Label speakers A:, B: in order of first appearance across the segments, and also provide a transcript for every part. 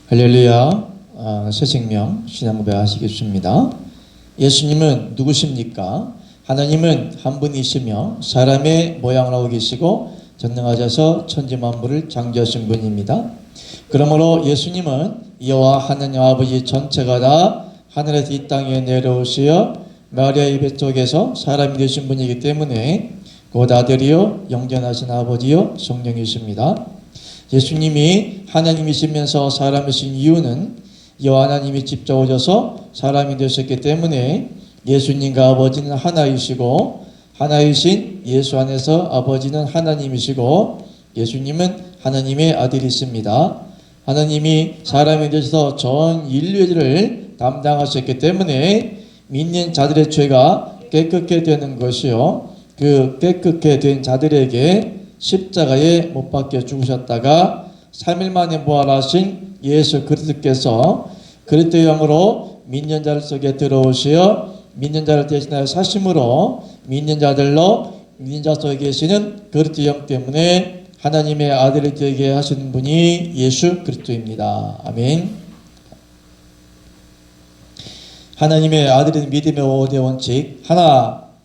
A: 할렐루야. 새 생명 신앙고백 하시겠습니다. 예수님은 누구십니까? 하나님은 한 분이시며 사람의 모양을 하고 계시고 전능하셔서 천지만물을 창조하신 분입니다. 그러므로 예수님은 여호와 하나님 아버지 전체가 다 하늘에서 이 땅에 내려오시어 마리아의 뱃속에서 사람이 되신 분이기 때문에 곧 아들이요 영전하신 아버지요 성령이십니다. 예수님이 하나님이시면서 사람이신 이유는 여호와 하나님이 직접 오셔서 사람이 되셨기 때문에 예수님과 아버지는 하나이시고 하나이신 예수 안에서 아버지는 하나님이시고 예수님은 하나님의 아들이십니다. 하나님이 사람이 되셔서 전 인류를 담당하셨기 때문에 믿는 자들의 죄가 깨끗게 되는 것이요, 그 깨끗게 된 자들에게 십자가에 못 박혀 죽으셨다가 3일 만에 부활하신 예수 그리스도께서 그리스도 영으로 믿는 자들 속에 들어오시어 믿는 자를 대신하여 사심으로 믿는 자들로 믿는 자 속에 계시는 그리스도 영 때문에 하나님의 아들이 되게 하시는 분이 예수 그리스도입니다. 아멘. 하나님의 아들인 믿음의 5대 원칙.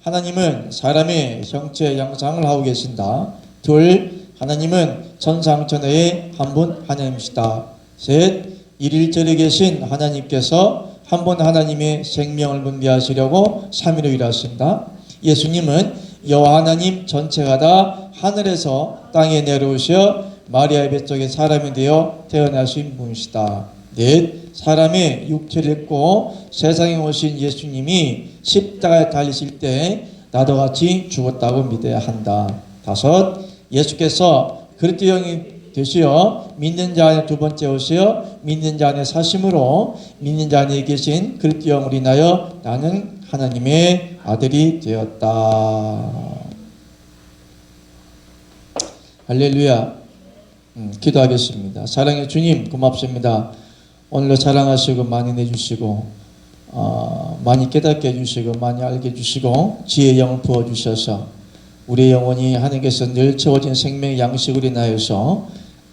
A: 하나님은 사람의 형체 양상을 하고 계신다. 둘, 하나님은 천상천하의 한 분 하나님이시다. 셋, 일일절에 계신 하나님께서 한 분 하나님의 생명을 분배하시려고 3위로 일하신다. 예수님은 여호와 하나님 전체가 다 하늘에서 땅에 내려오셔 마리아의 뱃속에 사람이 되어 태어나신 분이시다. 넷, 사람의 육체를 입고 세상에 오신 예수님이 십자가에 달리실 때 나도 같이 죽었다고 믿어야 한다. 다섯, 예수께서 그리스도 영이 되시어 믿는 자 안에 두 번째 오시어 믿는 자 안에 사심으로 믿는 자 안에 계신 그리스도 영으로 인하여 나는 하나님의 아들이 되었다. 할렐루야. 기도하겠습니다. 사랑의 주님 고맙습니다. 오늘도 사랑하시고 많이 내주시고 많이 깨닫게 해주시고 많이 알게 해주시고 지혜의 영을 부어주셔서 우리의 영혼이 하나님께서 늘 채워진 생명의 양식으로 인하여서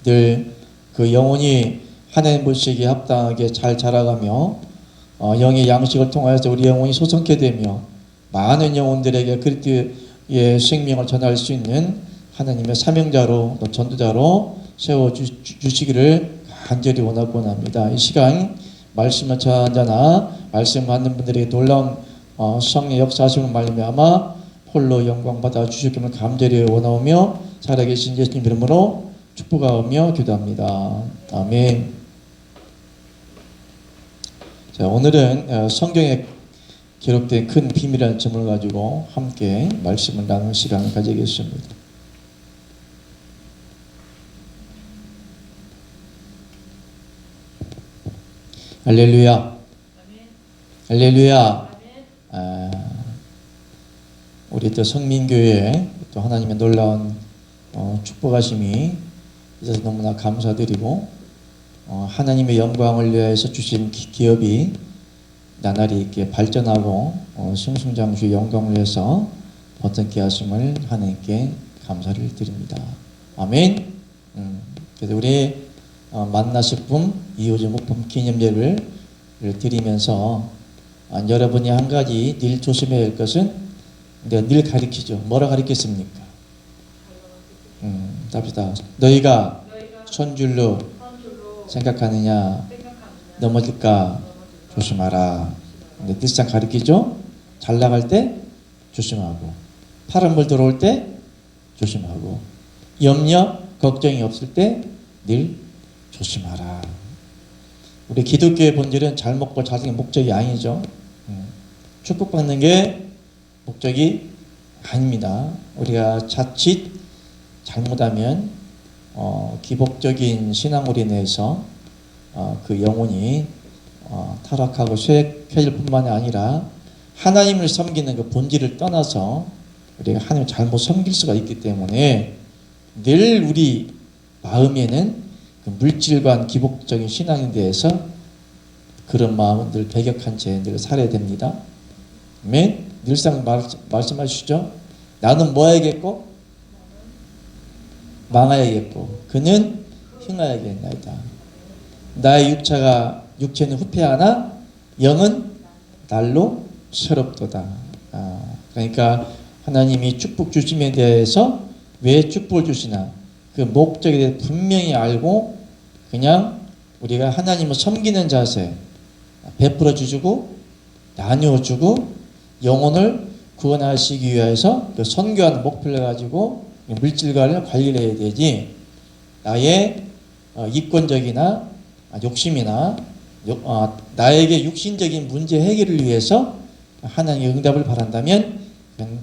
A: 늘 그 영혼이 하나님 보시기에 합당하게 잘 자라가며 영의 양식을 통하여서 우리 영혼이 소성케 되며 많은 영혼들에게 그리스도의 생명을 전할 수 있는 하나님의 사명자로 또 전도자로 세워주시기를 간절히 원하고 합니다. 이 시간 말씀을 전하자나 말씀 받는 분들에게 놀라운 성령의 역사하심을 말미암아 홀로 영광 받아 주시기를 간절히 원하오며 살아계신 예수님 이름으로 축복하며 기도합니다. 아멘. 자, 오늘은 성경에 기록된 큰 비밀이라는 점을 가지고 함께 말씀을 나누는 시간을 가지겠습니다. 할렐루야. 할렐루야. 우리 또 성민교회에 또 하나님의 놀라운 축복하심이 있어서 너무나 감사드리고 하나님의 영광을 위해서 주신 기업이 나날이 이렇게 발전하고 승승장구의 영광을 위해서 버튼케 하심을 하나님께 감사를 드립니다. 아멘. 그래서 우리 만나식품 이호주 목품 기념제를 드리면서 여러분이 한 가지 늘 조심해야 할 것은 내가 늘 가르치죠. 뭐라 가르쳤습니까? 답시다. 너희가 손줄로 생각하느냐 넘어질까 조심하라. 근데 늘상 가르치죠. 잘 나갈 때 조심하고 파란 물 들어올 때 조심하고 염려 걱정이 없을 때 늘 조심하라. 우리 기독교의 본질은 잘 먹고 잘 사는 게 목적이 아니죠. 축복받는 게 목적이 아닙니다. 우리가 자칫 잘못하면 기복적인 신앙으로 인해서 그 영혼이 타락하고 쇠해질 뿐만이 아니라 하나님을 섬기는 그 본질을 떠나서 우리가 하나님을 잘못 섬길 수가 있기 때문에 늘 우리 마음에는 그 물질과 기복적인 신앙에 대해서 그런 마음은 늘 배격한 채 늘 살아야 됩니다. 아멘. 늘상 말씀하시죠. 나는 뭐 해야겠고 망하야겠고 그는 행하야겠나이다. 나의 육체는 후패하나 영은 날로 새롭도다. 그러니까 하나님이 축복 주심에 대해서 왜 축복을 주시나 그 목적에 대해 분명히 알고 그냥 우리가 하나님을 섬기는 자세, 베풀어 주시고 나누어 주고 영혼을 구원하시기 위해서 그 선교하는 목표를 가지고 물질과를 관리를 해야 되지, 나의 이권적이나 욕심이나 나에게 육신적인 문제 해결을 위해서 하나님의 응답을 바란다면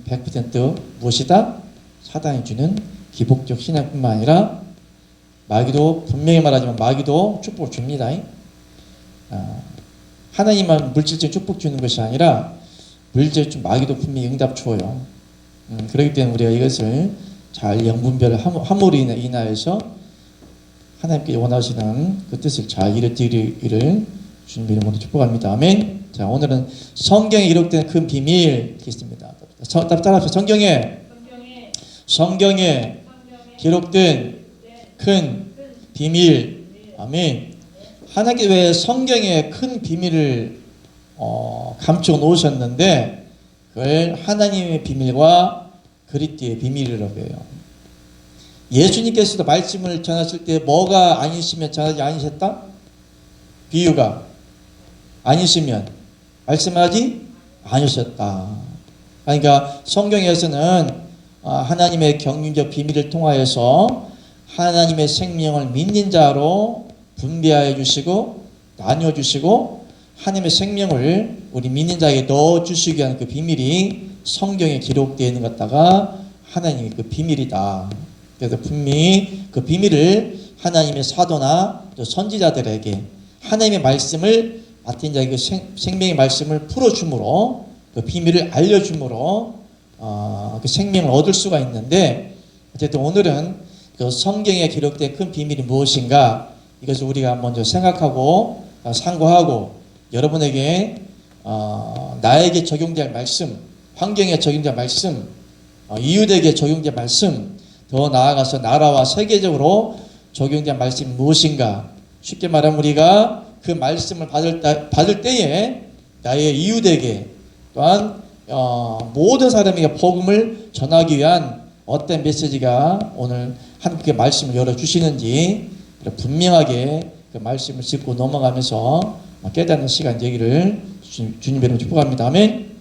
A: 100% 무엇이다? 사단이 주는 기복적 신앙뿐만 아니라 마귀도, 분명히 말하지만 마귀도 축복을 줍니다. 하나님만 물질적인 축복 주는 것이 아니라 물질적 마귀도 분명히 응답 줘요. 그렇기 때문에 우리가 이것을 잘 영분별을 함으로 인하여서 하나님께 원하시는 그 뜻을 잘 이루기를 주님 이름으로 축복합니다. 아멘. 자, 오늘은 성경에 기록된 큰 비밀 있습니다. 따라합시다. 성경에 기록된 큰 비밀. 아멘. 하나님께 왜 성경에 큰 비밀을 감추어 놓으셨는데 그걸 하나님의 비밀과 그리스도의 비밀이라고 해요. 예수님께서도 말씀을 전하실 때 뭐가 아니시면 전하지 아니셨다? 비유가 아니시면 말씀하지 않으셨다. 그러니까 성경에서는 하나님의 경륜적 비밀을 통하여서 하나님의 생명을 믿는 자로 분배하여 주시고 나누어 주시고 하나님의 생명을 우리 믿는 자에게 넣어 주시기 위한 그 비밀이 성경에 기록되어 있는 것다가 하나님의 그 비밀이다. 그래서 분명히 그 비밀을 하나님의 사도나 또 선지자들에게 하나님의 말씀을 맡은 자에게 생명의 말씀을 풀어줌으로 그 비밀을 알려줌으로 그 생명을 얻을 수가 있는데, 어쨌든 오늘은 그 성경에 기록된 큰 비밀이 무엇인가 이것을 우리가 먼저 생각하고 상고하고 여러분에게 나에게 적용될 말씀, 환경에 적용될 말씀, 이웃에게 적용될 말씀, 더 나아가서 나라와 세계적으로 적용된 말씀이 무엇인가. 쉽게 말하면 우리가 그 말씀을 받을 때에 나의 이웃에게 또한 모든 사람에게 복음을 전하기 위한 어떤 메시지가 오늘 함께 말씀을 열어주시는지 분명하게 그 말씀을 짚고 넘어가면서 깨닫는 시간 되기를 주님 이름으로 축복합니다. 아멘.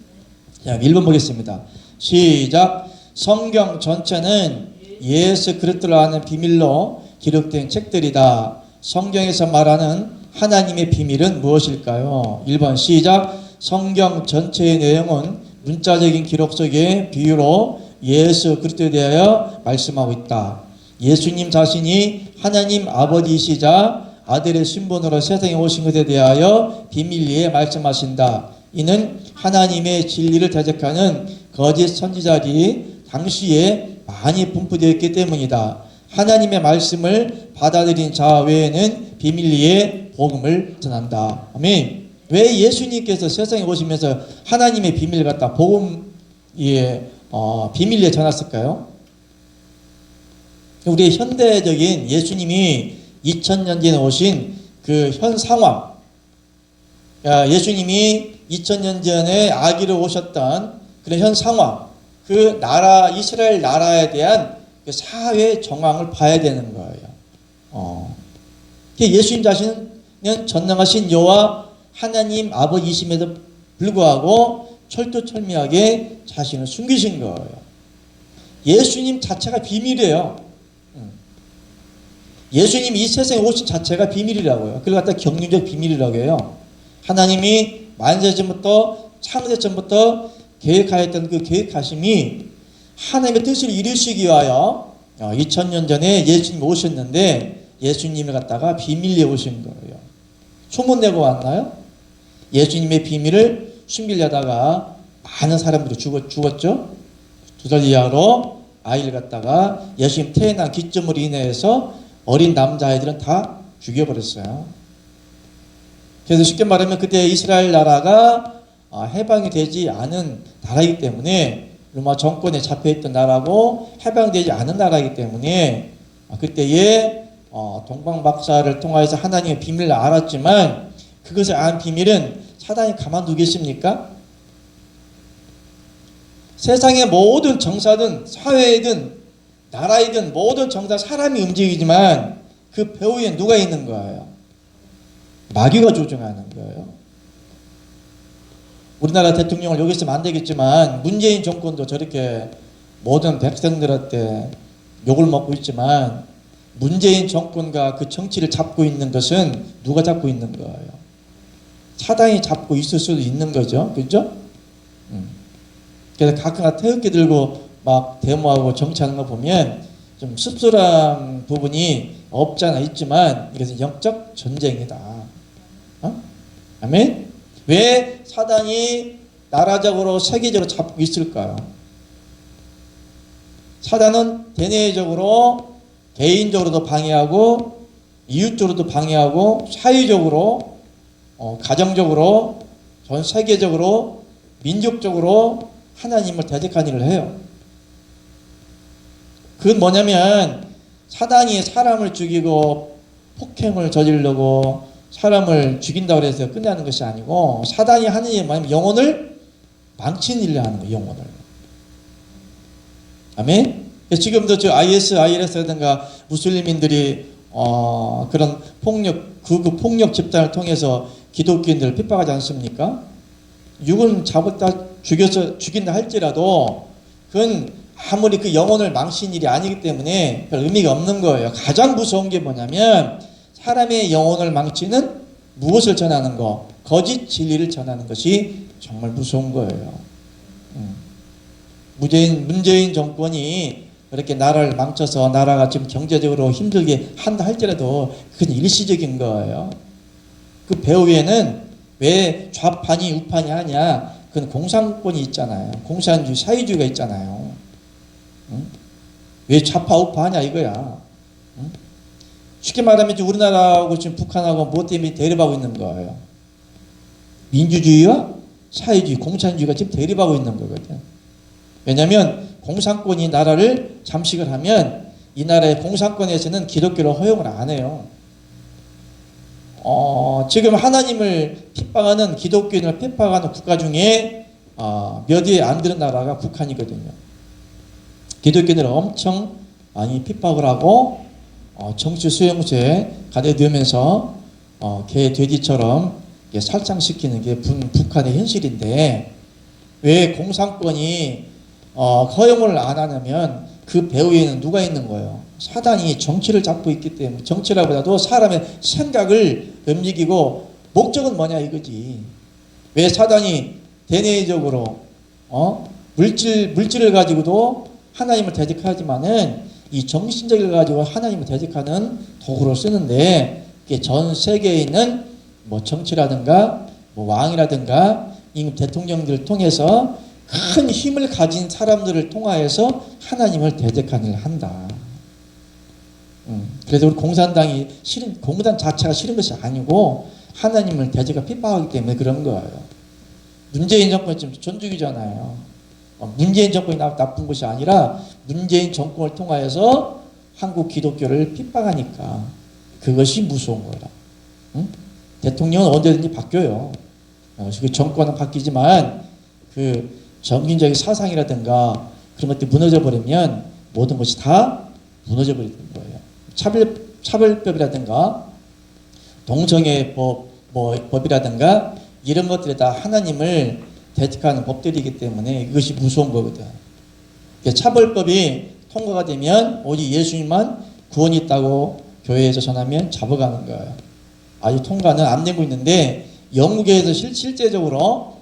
A: 자, 1번 보겠습니다. 시작. 성경 전체는 예수 그리스도를 아는 비밀로 기록된 책들이다. 성경에서 말하는 하나님의 비밀은 무엇일까요? 1번 시작. 성경 전체의 내용은 문자적인 기록 속의 비유로 예수 그리스도에 대하여 말씀하고 있다. 예수님 자신이 하나님 아버지이시자 아들의 신분으로 세상에 오신 것에 대하여 비밀리에 말씀하신다. 이는 하나님의 진리를 대적하는 거짓 선지자들이 당시에 많이 분포되었기 때문이다. 하나님의 말씀을 받아들인 자 외에는 비밀리에 복음을 전한다. 아멘. 왜 예수님께서 세상에 오시면서 하나님의 비밀을 갖다 복음의 비밀리에 전했을까요? 우리 현대적인 예수님이 2000년 전에 오신 그 현 상황, 예수님이 2000년 전에 아기로 오셨던 그런 현 상황, 그 나라, 이스라엘 나라에 대한 그 사회 정황을 봐야 되는 거예요. 예수님 자신은 전능하신 여호와 하나님 아버지이심에도 불구하고 철두철미하게 자신을 숨기신 거예요. 예수님 자체가 비밀이에요. 예수님이 이 세상에 오신 자체가 비밀이라고요. 그걸 갖다 경륜적 비밀이라고 해요. 하나님이 만세전부터 창세 전부터 계획하였던 그 계획하심이 하나님의 뜻을 이루시기 위하여 2000년 전에 예수님이 오셨는데 예수님을 갖다가 비밀리에 오신 거예요. 소문내고 왔나요? 예수님의 비밀을 숨기려다가 많은 사람들이 죽었죠. 2살 이하로 아이를 갖다가 예수님 태어난 기점으로 인해서 어린 남자아이들은 다 죽여버렸어요. 그래서 쉽게 말하면 그때 이스라엘 나라가 해방이 되지 않은 나라이기 때문에, 로마 정권에 잡혀있던 나라고 해방되지 않은 나라이기 때문에 그때에 동방 박사를 통해서 하나님의 비밀을 알았지만 그것을 안 비밀은 사단이 가만두겠습니까? 세상의 모든 정사든 사회든 나라이든 모든 정사 사람이 움직이지만 그 배후에 누가 있는 거예요? 마귀가 조종하는 거예요. 우리나라 대통령을 여기 있으면 안 되겠지만 문재인 정권도 저렇게 모든 백성들한테 욕을 먹고 있지만 문재인 정권과 그 정치를 잡고 있는 것은 누가 잡고 있는 거예요? 사단이 잡고 있을 수도 있는 거죠. 그렇죠? 그래서 가끔 태극기 들고 막 데모하고 정치하는 거 보면 좀 씁쓸한 부분이 없잖아 있지만 이것은 영적 전쟁이다. 아멘? 왜 사단이 나라적으로 세계적으로 잡고 있을까요? 사단은 대내적으로 개인적으로도 방해하고 이웃적으로도 방해하고 사회적으로 가정적으로 전 세계적으로 민족적으로 하나님을 대적한 일을 해요. 그건 뭐냐면 사단이 사람을 죽이고 폭행을 저지르려고 사람을 죽인다고 해서 끝나는 것이 아니고 사단이 하는 일이 뭐냐면 영혼을 망치는 일을 하는 거예요. 영혼을. 아멘? 지금도 저 IS라든가 무슬림인들이 그런 극우 폭력 집단을 통해서 기독교인들을 핍박하지 않습니까? 육은 잡았다 죽여서 죽인다 할지라도 그건 아무리 그 영혼을 망치는 일이 아니기 때문에 별 의미가 없는 거예요. 가장 무서운 게 뭐냐면 사람의 영혼을 망치는 무엇을 전하는 거? 거짓 진리를 전하는 것이 정말 무서운 거예요. 문재인 정권이 그렇게 나라를 망쳐서 나라가 지금 경제적으로 힘들게 한다 할지라도 그건 일시적인 거예요. 그 배후에는 왜 좌판이 우판이 하냐? 그건 공산권이 있잖아요. 공산주의, 사회주의가 있잖아요. 왜 좌파 우파 하냐 이거야. 쉽게 말하면 우리나라하고 지금 북한하고 뭐 때문에 대립하고 있는 거예요. 민주주의와 사회주의, 공산주의가 지금 대립하고 있는 거거든. 왜냐하면 공산권이 나라를 잠식을 하면 이 나라의 공산권에서는 기독교를 허용을 안 해요. 지금 하나님을 핍박하는 기독교인을 핍박하는 국가 중에 몇 위 안 되는 나라가 북한이거든요. 기독교인을 엄청 많이 핍박을 하고 정치 수용소에 가둬두면서 개 돼지처럼 살상시키는 게 북한의 현실인데 왜 공산권이 허용을 안 하냐면 그 배후에는 누가 있는 거예요? 사단이 정치를 잡고 있기 때문에 정치라보다도 사람의 생각을 움직이고 목적은 뭐냐 이거지. 왜 사단이 대내적으로 물질을 가지고도 하나님을 대적하지만은 이 정신적을 가지고 하나님을 대적하는 도구로 쓰는데 이게 전 세계에 있는 뭐 정치라든가 뭐 왕이라든가 임금 대통령들을 통해서 큰 힘을 가진 사람들을 통하여서 하나님을 대적하는 일을 한다. 그래서 우리 공산당이 공산 자체가 싫은 것이 아니고 하나님을 대적하고 핍박하기 때문에 그런 거예요. 문재인 정권이 지금 전주기잖아요. 문재인 정권이 나쁜 것이 아니라 문재인 정권을 통하여서 한국 기독교를 핍박하니까 그것이 무서운 거라. 대통령은 언제든지 바뀌어요. 그 정권은 바뀌지만 그 정신적인 사상이라든가 그런 것들이 무너져 버리면 모든 것이 다 무너져 버리는 거예요. 차별법이라든가 동성애 법이라든가 이런 것들이 다 하나님을 대적하는 법들이기 때문에 이것이 무서운 거거든. 차별법이 통과가 되면 오직 예수님만 구원이 있다고 교회에서 전하면 잡아가는 거예요. 아직 통과는 안 되고 있는데 영국에서 실제적으로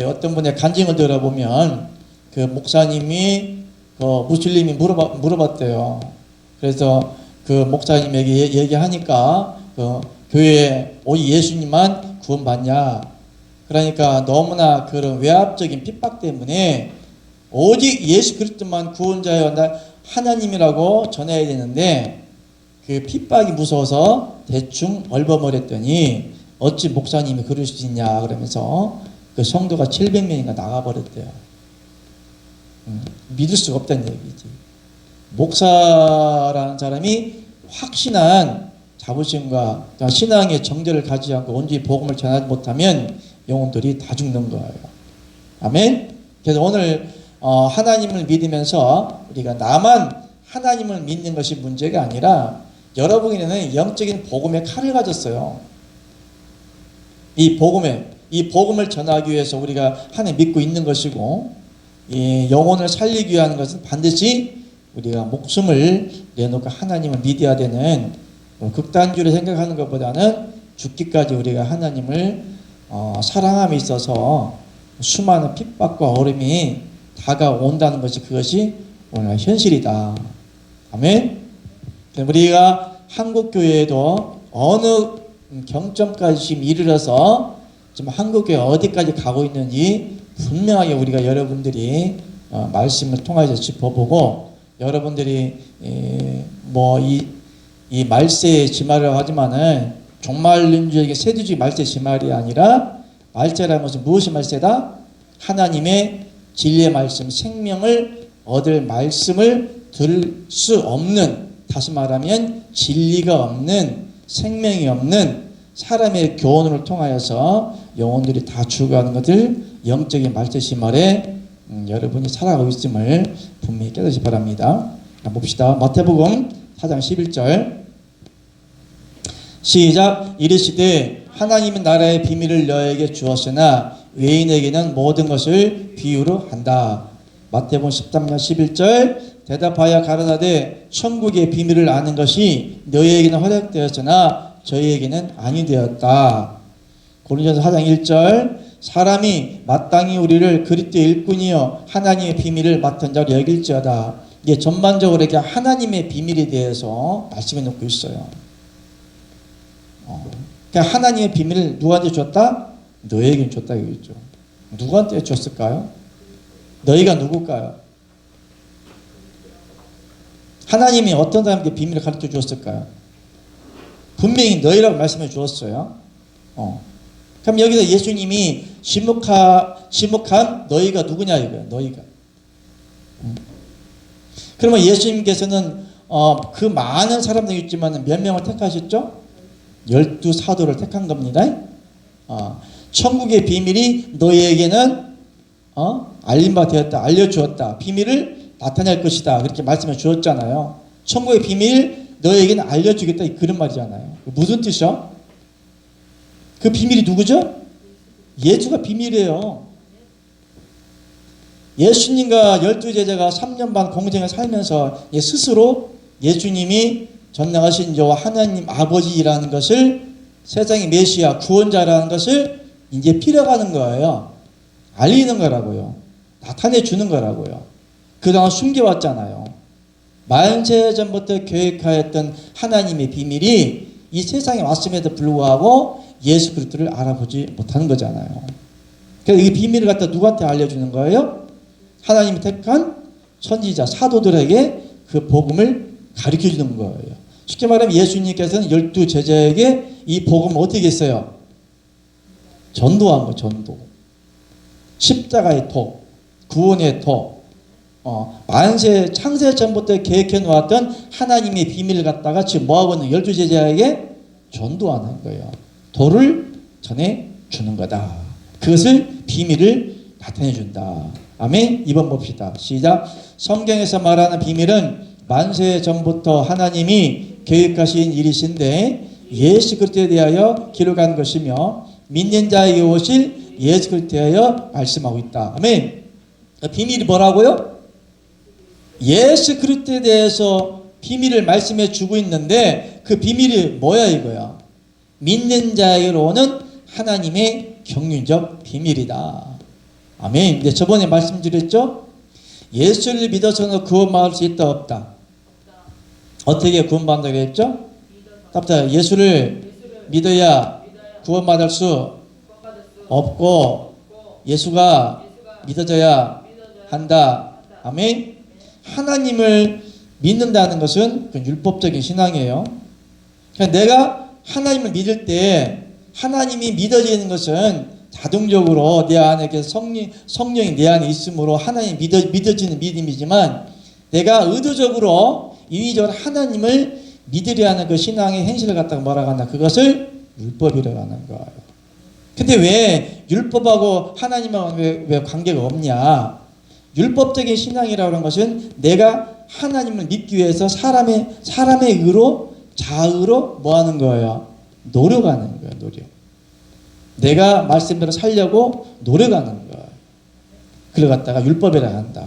A: 어떤 분의 간증을 들어보면 그 목사님이 그 무슬림이 물어봤대요. 그래서 그 목사님에게 얘기하니까 그 교회에 오직 예수님만 구원받냐. 그러니까 너무나 그런 외압적인 핍박 때문에 오직 예수 그리스도만 구원자여 하나님이라고 전해야 되는데 그 핍박이 무서워서 대충 얼버무렸더니 어찌 목사님이 그럴 수 있냐 그러면서 그 성도가 700명인가 나가버렸대요. 믿을 수가 없다는 얘기지. 목사라는 사람이 확신한 자부심과 신앙의 정죄를 가지지 않고 온전히 복음을 전하지 못하면 영혼들이 다 죽는 거예요. 아멘. 그래서 오늘 하나님을 믿으면서 우리가 나만 하나님을 믿는 것이 문제가 아니라 여러분에게는 영적인 복음의 칼을 가졌어요. 이 복음을 전하기 위해서 우리가 하나님 믿고 있는 것이고, 이 영혼을 살리기 위한 것은 반드시 우리가 목숨을 내놓고 하나님을 믿어야 되는, 극단주의를 생각하는 것보다는 죽기까지 우리가 하나님을 사랑함에 있어서 수많은 핍박과 어려움이 다가온다는 것이, 그것이 오늘 현실이다. 아멘. 우리가 한국교회에도 어느 경점까지 지금 이르러서 지금 한국교회 어디까지 가고 있는지 분명하게 우리가 여러분들이 말씀을 통해서 짚어보고, 여러분들이 이 말세의 지말이라고 하지만은 종말론주의의 세대주의 말세 지말이 아니라, 말세라는 것은 무엇이 말세다? 하나님의 진리의 말씀, 생명을 얻을 말씀을 들을 수 없는, 다시 말하면 진리가 없는, 생명이 없는 사람의 교훈을 통하여서 영혼들이 다 죽어가는 것을 영적인 말세 시말에 여러분이 살아가고 있음을 분명히 깨닫기 바랍니다. 봅시다. 마태복음 4장 11절 시작. 이르시되 하나님의 나라의 비밀을 너에게 주었으나 외인에게는 모든 것을 비유로 한다. 마태복음 13장 11절 대답하여 가라사대 천국의 비밀을 아는 것이 너희에게는 허락되었으나 저희에게는 아니 되었다. 고린도전서 4장 1절 사람이 마땅히 우리를 그리스도의 일꾼이여 하나님의 비밀을 맡은 자로 여길지어다. 이게 전반적으로 이렇게 하나님의 비밀에 대해서 말씀해 놓고 있어요. 그러니까 하나님의 비밀을 누구한테 줬다? 너에게 줬다 이거죠. 누구한테 줬을까요? 너희가 누굴까요? 하나님이 어떤 사람에게 비밀을 가르쳐 주었을까요? 분명히 너희라고 말씀해 주었어요. 그럼 여기서 예수님이 지목한 너희가 누구냐 이거예요. 너희가. 그러면 예수님께서는 그 많은 사람들이 있지만 몇 명을 택하셨죠? 12 사도를 택한 겁니다. 천국의 비밀이 너희에게는 알림 바 되었다. 알려주었다. 비밀을 나타낼 것이다. 그렇게 말씀해 주었잖아요. 천국의 비밀 너희에게는 알려주겠다. 그런 말이잖아요. 무슨 뜻이요? 그 비밀이 누구죠? 예수가 비밀이에요. 예수님과 12제자가 3년 반 공생을 살면서 스스로 예수님이 전능하신 여호와 하나님 아버지라는 것을, 세상의 메시아 구원자라는 것을 이제 필요가는 거예요. 알리는 거라고요. 나타내 주는 거라고요. 그동안 숨겨왔잖아요. 만세 전부터 계획하였던 하나님의 비밀이 이 세상에 왔음에도 불구하고 예수 그리스도를 알아보지 못하는 거잖아요. 그래서 이 비밀을 갖다 누구한테 알려주는 거예요? 하나님이 택한 선지자 사도들에게 그 복음을 가르쳐 주는 거예요. 쉽게 말하면 예수님께서는 12 제자에게 이 복음을 어떻게 했어요? 전도한 거예요. 전도. 십자가의 도, 구원의 도, 만세 창세 전부터 계획해 놓았던 하나님의 비밀을 갖다가 지금 뭐하고 있는 12 제자에게 전도하는 거예요. 도를 전해 주는 거다. 그것을 비밀을 나타내 준다. 아멘. 2번 봅시다. 시작. 성경에서 말하는 비밀은 만세 전부터 하나님이 계획하신 일이신데 예수 그리스도에 대하여 기록한 것이며 믿는 자에게 오실 예수 그리스도에 대하여 말씀하고 있다. 아멘. 비밀이 뭐라고요? 예수 그리스도에 대해서 비밀을 말씀해 주고 있는데 그 비밀이 뭐야 이거야? 믿는 자에게로 오는 하나님의 경륜적 비밀이다. 아멘. 이제 저번에 말씀드렸죠? 예수를 믿어서는 구원받을 수 있다 없다? 어떻게 구원받는다고 했죠? 답답해. 예수를 믿어야 구원받을 수 없고 예수가 믿어져야 한다. 아멘. 하나님을 믿는다는 것은 그 율법적인 신앙이에요. 그러니까 내가 하나님을 믿을 때 하나님이 믿어지는 것은 자동적으로 내 안에 성령이 내 안에 있으므로 하나님이 믿어지는 믿음이지만 내가 의도적으로 인위적으로 하나님을 믿으려 하는 그 신앙의 행실을 갖다가 뭐라고 한다? 그것을 율법이라고 하는 거예요. 근데 왜 율법하고 하나님하고 왜 관계가 없냐? 율법적인 신앙이라고 하는 것은 내가 하나님을 믿기 위해서 사람의 의로, 자의로 뭐 하는 거예요? 노력하는 거예요, 노력. 내가 말씀대로 살려고 노력하는 거예요. 그걸 갖다가 율법이라 한다.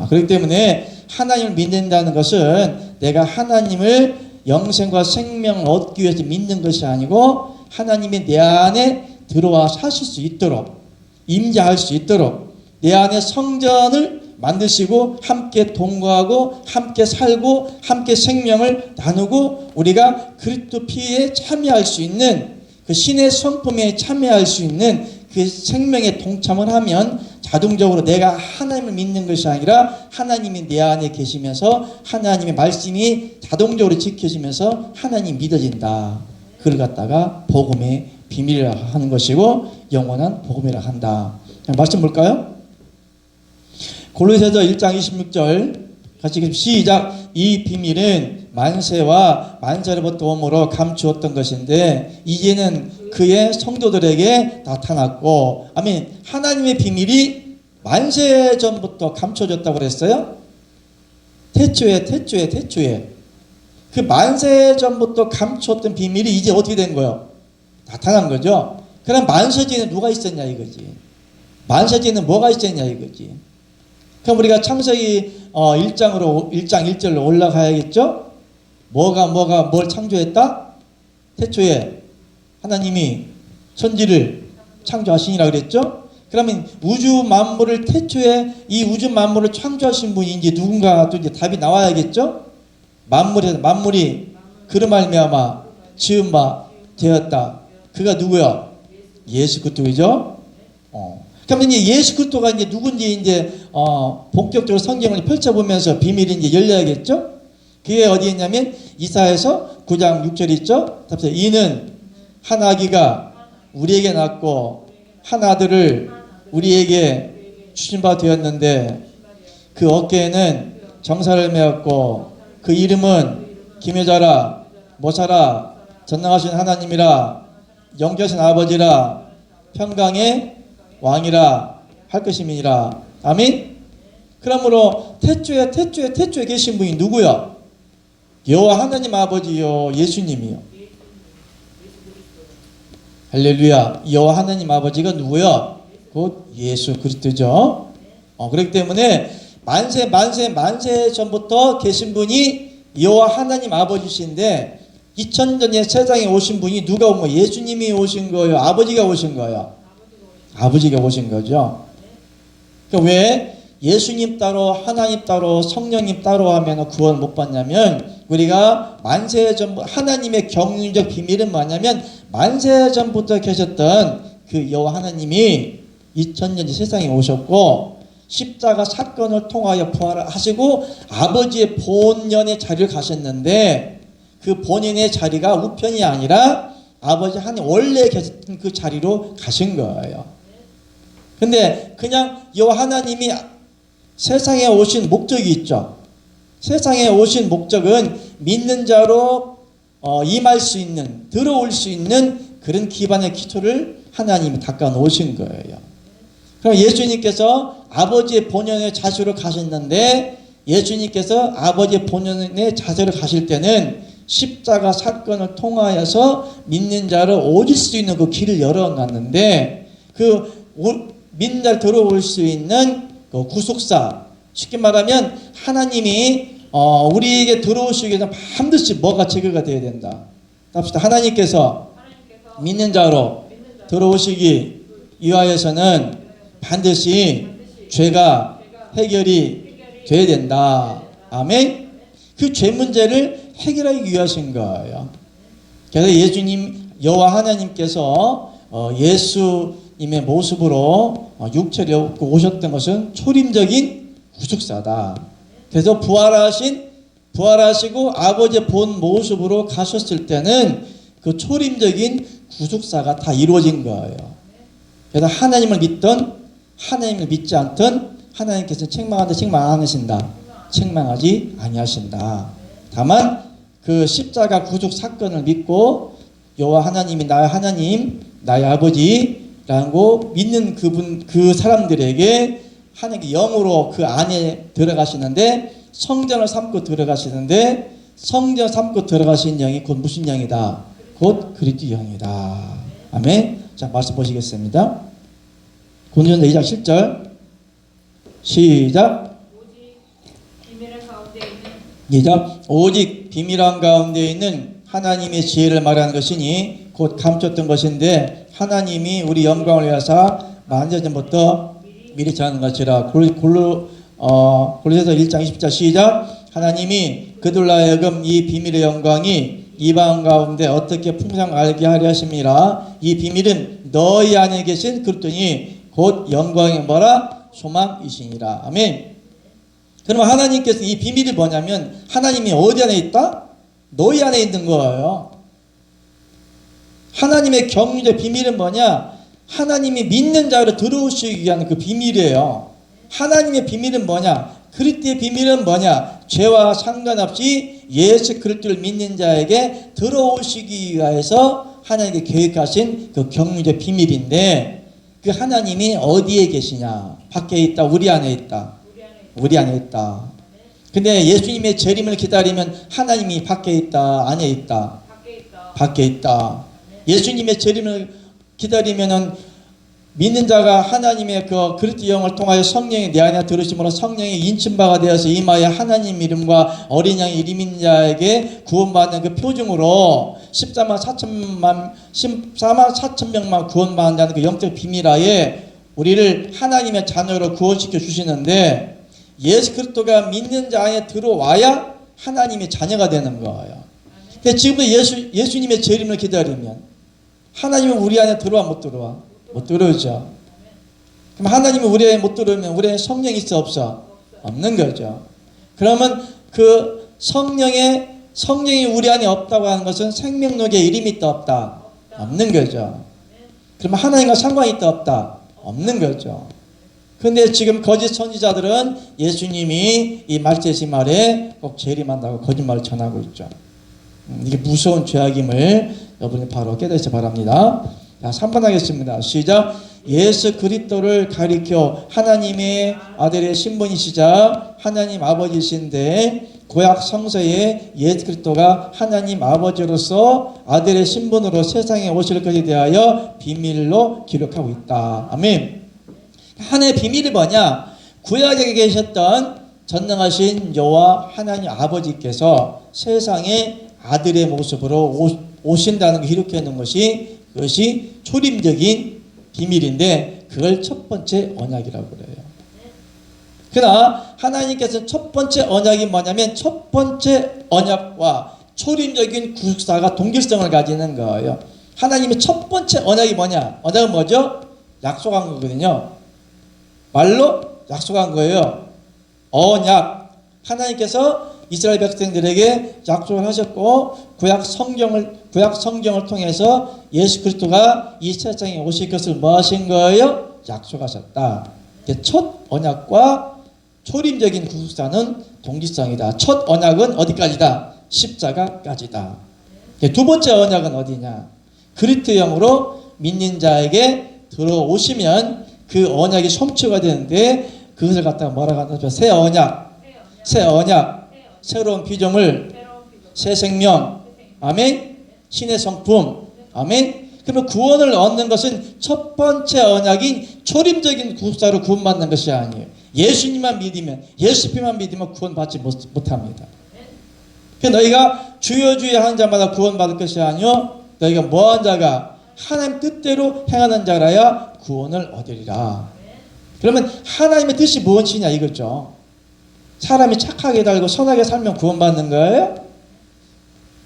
A: 그렇기 때문에 하나님을 믿는다는 것은 내가 하나님을 영생과 생명을 얻기 위해서 믿는 것이 아니고 하나님이 내 안에 들어와 사실 수 있도록, 임재할 수 있도록 내 안에 성전을 만드시고 함께 동거하고 함께 살고 함께 생명을 나누고 우리가 그리스도 피에 참여할 수 있는 그 신의 성품에 참여할 수 있는 그 생명에 동참을 하면 자동적으로 내가 하나님을 믿는 것이 아니라 하나님이 내 안에 계시면서 하나님의 말씀이 자동적으로 지켜지면서 하나님이 믿어진다. 그걸 갖다가 복음의 비밀이라 하는 것이고 영원한 복음이라 한다. 말씀 볼까요? 골로새서 1장 26절 같이 시작. 이 비밀은 만세와 만세로부터 오므로 감추었던 것인데 이제는 그의 성도들에게 나타났고, 아멘. 하나님의 비밀이 만세 전부터 감춰졌다고 그랬어요. 태초에 그 만세 전부터 감추었던 비밀이 이제 어떻게 된 거예요? 나타난 거죠. 그럼 만세 전에 누가 있었냐 이거지. 만세 전에 뭐가 있었냐 이거지. 그럼 우리가 창세기 1장 1절로 올라가야겠죠? 뭘 창조했다? 태초에 하나님이 천지를 창조하시니라 그랬죠? 그러면 우주 만물을 태초에 이 우주 만물을 창조하신 분이 이제 누군가 또 이제 답이 나와야겠죠? 만물이 그로 말미암아 지은 바 되었다. 그가 누구요? 예수 그리스도죠. 그러면 이제 예수 그리스도가 이제 누군지 이제 본격적으로 성경을 펼쳐보면서 비밀이 이제 열려야겠죠. 그게 어디에 있냐면 이사야서 9장 6절 있죠. 이는 한 아기가 우리에게 낳고 한 아들을 우리에게 주신 바 되었는데 그 어깨에는 정사를 메었고 그 이름은 기묘자라 모사라 전능하신 하나님이라 영주하신 아버지라 평강의 왕이라 할 것임이니라. 아멘. 그러므로 태초에 계신 분이 누구요? 여호와 하나님 아버지요, 예수님이요. 할렐루야. 여호와 하나님 아버지가 누구요? 곧 예수 그리스도죠. 그렇기 때문에 만세 전부터 계신 분이 여호와 하나님 아버지신데 2000년에 세상에 오신 분이 누가 온 거예요? 예수님이 오신 거예요? 아버지가 오신 거예요? 아버지가 오신 거죠. 그러니까 왜 예수님 따로 하나님 따로 성령님 따로 하면 구원 못 받냐면 우리가 만세 전 하나님의 경륜적 비밀은 뭐냐면 만세 전부터 계셨던 그 여호와 하나님이 2000년 세상에 오셨고 십자가 사건을 통하여 부활하시고 아버지의 본연의 자리를 가셨는데 그 본연의 자리가 우편이 아니라 아버지 하나님 원래 계셨던 그 자리로 가신 거예요. 근데 그냥 여호와 하나님이 세상에 오신 목적이 있죠. 세상에 오신 목적은 믿는 자로 임할 수 있는, 들어올 수 있는 그런 기반의 기초를 하나님이 닦아 놓으신 거예요. 그럼 예수님께서 아버지의 본연의 자세로 가셨는데 예수님께서 아버지의 본연의 자세로 가실 때는 십자가 사건을 통하여서 믿는 자를 오실 수 있는 그 길을 열어놨는데 그 믿는 자를 들어올 수 있는 그 구속사, 쉽게 말하면 하나님이 우리에게 들어오시기 위해서 반드시 뭐가 제거가 되어야 된다. 합시다. 하나님께서 믿는 자로 들어오시기 위하여서는 반드시 죄가 해결이 돼야 된다. 아멘. 그 죄 문제를 해결하기 위하신 거예요. 그래서 예수님 여호와 하나님께서 예수님의 모습으로 육체를 입고 오셨던 것은 초림적인 구속사다. 그래서 부활하시고 아버지의 본 모습으로 가셨을 때는 그 초림적인 구속사가 다 이루어진 거예요. 그래서 하나님을 믿던 하나님을 믿지 않던 하나님께서 책망하다 책망 안 하신다. 책망하지 아니하신다. 다만 그 십자가 구속 사건을 믿고 여호와 하나님이 나의 하나님, 나의 아버지라고 믿는 그 사람들에게 하나님께 영으로 그 안에 들어가시는데, 성전을 삼고 들어가시는데, 성전 삼고 들어가신 영이 곧 무슨 영이다? 곧 그리스도 영이다. 아멘. 자, 말씀 보시겠습니다. 고린도전서 2장 10절 시작. 오직 비밀한 가운데 있는 하나님의 지혜를 말하는 것이니 곧 감췄던 것인데 하나님이 우리 영광을 위하사 만세전부터 미리 정하는 것이라. 골로새서 1장 20절 시작. 하나님이 그들로 하여금 이 비밀의 영광이 이방 가운데 어떻게 풍성하게 알게 하려 하심이라. 이 비밀은 너희 안에 계신 그리스도니 곧 영광의 뭐라? 소망이시니라. 아멘. 그러면 하나님께서 이 비밀이 뭐냐면 하나님이 어디 안에 있다? 너희 안에 있는 거예요. 하나님의 경륜의 비밀은 뭐냐? 하나님이 믿는 자로 들어오시기 위한 그 비밀이에요. 하나님의 비밀은 뭐냐? 그리스도의 비밀은 뭐냐? 죄와 상관없이 예수 그리스도를 믿는 자에게 들어오시기 위해서 하나님께 계획하신 그 경륜의 비밀인데, 그 하나님이 어디에 계시냐? 밖에 있다? 우리 안에 있다? 우리 안에 있다. 근데 예수님의 재림을 기다리면 하나님이 밖에 있다? 안에 있다? 밖에 있다. 예수님의 재림을 기다리면은 믿는 자가 하나님의 그 그리스도 영을 통하여 성령이 내 안에 들으심으로 성령이 인침바가 되어서 이마에 하나님 이름과 어린 양의 이름인 자에게 구원받는 그 표징으로 14만 4천 명만 구원받는다는 그 영적 비밀하에 우리를 하나님의 자녀로 구원시켜 주시는데, 예수 그리스도가 믿는 자 안에 들어와야 하나님의 자녀가 되는 거예요. 근데 지금도 예수님의 재림을 기다리면 하나님은 우리 안에 들어와 못 들어와? 못 들어오죠. 그럼 하나님이 우리 안에 못 들어오면 우리 안에 성령이 있어 없어? 없는 거죠. 그러면 그 성령이 우리 안에 없다고 하는 것은 생명록에 이름이 있다 없다? 없는 거죠. 그러면 하나님과 상관이 있다 없다? 없는 거죠. 근데 지금 거짓 선지자들은 예수님이 이 말세시 말에 꼭 재림한다고 거짓말을 전하고 있죠. 이게 무서운 죄악임을 여러분이 바로 깨닫지 바랍니다. 자, 3번 하겠습니다. 시작. 예수 그리스도를 가리켜 하나님의 아들의 신분이시자 하나님 아버지이신데, 구약 성서에 예수 그리스도가 하나님 아버지로서 아들의 신분으로 세상에 오실 것에 대하여 비밀로 기록하고 있다. 아멘. 하나님의 비밀이 뭐냐? 구약에 계셨던 전능하신 여호와 하나님 아버지께서 세상에 아들의 모습으로 오신다는 걸 기록해 놓은 것이, 그것이 초림적인 비밀인데, 그걸 첫 번째 언약이라고 그래요. 그러나 하나님께서는 첫 번째 언약이 뭐냐면, 첫 번째 언약과 초림적인 구속사가 동질성을 가지는 거예요. 하나님의 첫 번째 언약이 뭐냐? 언약은 뭐죠? 약속한 거거든요. 말로 약속한 거예요. 언약. 하나님께서 이스라엘 백성들에게 약속을 하셨고, 구약 성경을 통해서 예수 그리스도가 이 세상에 오실 것을 뭐 하신 거예요? 약속하셨다. 첫 언약과 초림적인 구속사는 동질성이다. 첫 언약은 어디까지다? 십자가까지다. 두 번째 언약은 어디냐? 그리스도 영으로 믿는 자에게 들어오시면 그 언약이 성취가 되는데, 그것을 갖다가 뭐라고 하냐면 새 언약, 새로운 피조물, 새 생명, 아멘. 신의 성품, 아멘. 그러면 구원을 얻는 것은 첫 번째 언약인 초림적인 구속사로 구원받는 것이 아니에요. 예수님만 믿으면, 예수 피만 믿으면 구원받지 못합니다. 그러니까 너희가 주여 주여 하는 자마다 구원받을 것이 아니요, 너희가 뭐한 자가 하나님 뜻대로 행하는 자라야 구원을 얻으리라. 그러면 하나님의 뜻이 무엇이냐 이거죠. 사람이 착하게 살고 선하게 살면 구원받는 거예요?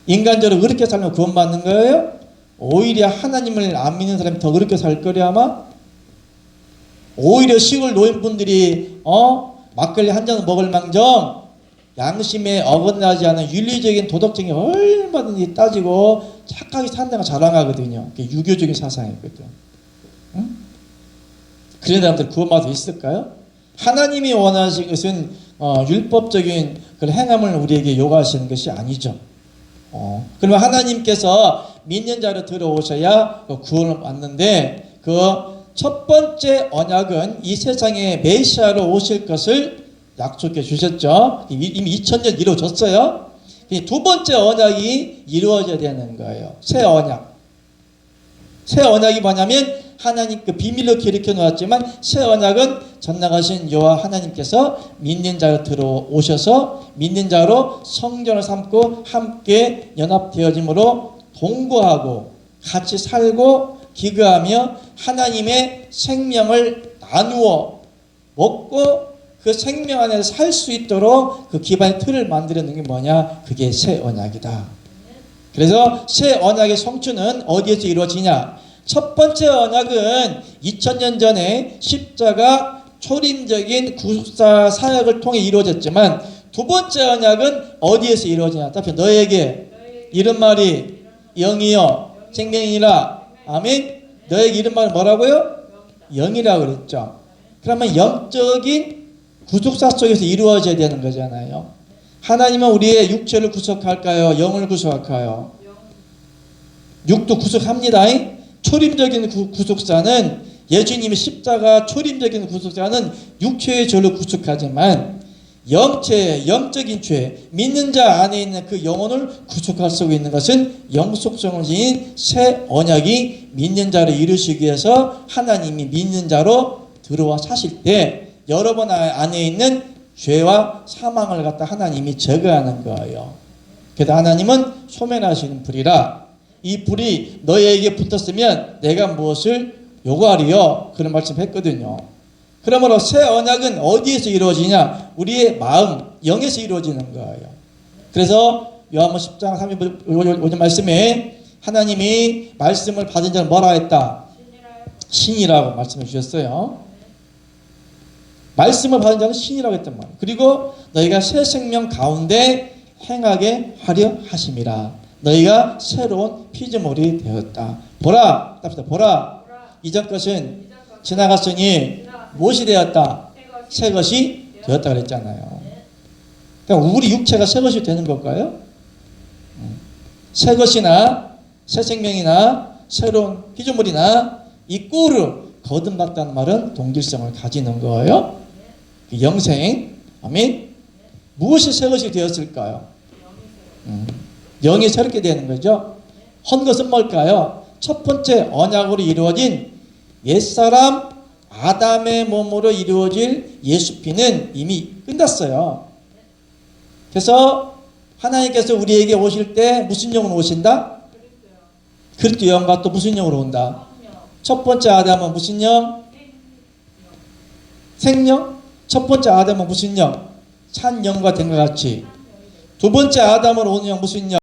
A: 인간적으로 의롭게 살면 구원받는 거예요? 오히려 하나님을 안 믿는 사람이 더 의롭게 살 거리 아마? 오히려 시골 노인분들이 막걸리 한 잔 먹을 망정 양심에 어긋나지 않은 윤리적인 도덕적인 얼마든지 따지고 착하게 산다고 자랑하거든요. 그게 유교적인 사상이거든. 응? 그런 사람들 구원받을 수 있을까요? 하나님이 원하시는 것은 율법적인 그런 행함을 우리에게 요구하시는 것이 아니죠. 그러면 하나님께서 믿는 자로 들어오셔야 그 구원을 받는데 그 첫 번째 언약은 이 세상에 메시아로 오실 것을 약속해 주셨죠. 이미 2000년 이루어졌어요. 두 번째 언약이 이루어져야 되는 거예요. 새 언약. 새 언약이 뭐냐면 하나님 그 비밀로 기록해 놓았지만 새 언약은 전능하신 여호와 하나님께서 믿는 자로 들어오셔서 믿는 자로 성전을 삼고 함께 연합되어짐으로 동거하고 같이 살고 기거하며 하나님의 생명을 나누어 먹고 그 생명 안에서 살 수 있도록 그 기반의 틀을 만들어 놓은 게 뭐냐? 그게 새 언약이다. 그래서 새 언약의 성취는 어디에서 이루어지냐? 첫 번째 언약은 2000년 전에 십자가 초림적인 구속사 사역을 통해 이루어졌지만 두 번째 언약은 어디에서 이루어지냐? 답변 너에게 이런 말이 영이요 생명이라. 아멘. 너에게 이런 말은 뭐라고요? 영이라고 그랬죠. 그러면 영적인 구속사 속에서 이루어져야 되는 거잖아요. 하나님은 우리의 육체를 구속할까요? 영을 구속할까요? 육도 구속합니다. 초림적인 구속사는 예수님의 십자가 초림적인 구속사는 육체의 죄를 구속하지만 영적인 죄, 믿는 자 안에 있는 그 영혼을 구속할 수 있는 것은 영속성을 지닌 새 언약이 믿는 자를 이루시기 위해서 하나님이 믿는 자로 들어와 사실 때 여러분 안에 있는 죄와 사망을 갖다 하나님이 제거하는 거예요. 그래서 하나님은 소멸하시는 불이라 이 불이 너희에게 붙었으면 내가 무엇을 요구하리요? 그런 말씀했거든요. 그러므로 새 언약은 어디에서 이루어지냐? 우리의 마음, 영에서 이루어지는 거예요. 그래서 요한복음 10장 35절 말씀에 하나님이 말씀을 받은 자는 뭐라 했다? 신이라고 말씀해 주셨어요. 말씀을 받은 자는 신이라고 했단 말이에요. 그리고 너희가 새 생명 가운데 행하게 하려 하심이라. 너희가 새로운 피조물이 되었다. 보라, 답시다. 보라. 이전 것은 지나갔으니 무엇이 되었다? 새 것이 되었다 그랬잖아요. 그러니까 우리 육체가 새 것이 되는 걸까요? 새 것이나 새 생명이나 새로운 피조물이나 이 꿀을 거듭났다는 말은 동질성을 가지는 거예요. 영생. 아멘. 무엇이 새 것이 되었을까요? 영이 새롭게 되는 거죠. 헌 것은 뭘까요? 첫 번째 언약으로 이루어진 옛사람 아담의 몸으로 이루어질 예수 피는 이미 끝났어요. 그래서 하나님께서 우리에게 오실 때 무슨 영으로 오신다? 그리스도 영과 또 무슨 영으로 온다? 첫 번째 아담은 무슨 영? 생명? 첫 번째 아담은 무슨 영? 산 영과 된 것 같이. 두 번째 아담으로 오는 영 무슨 영?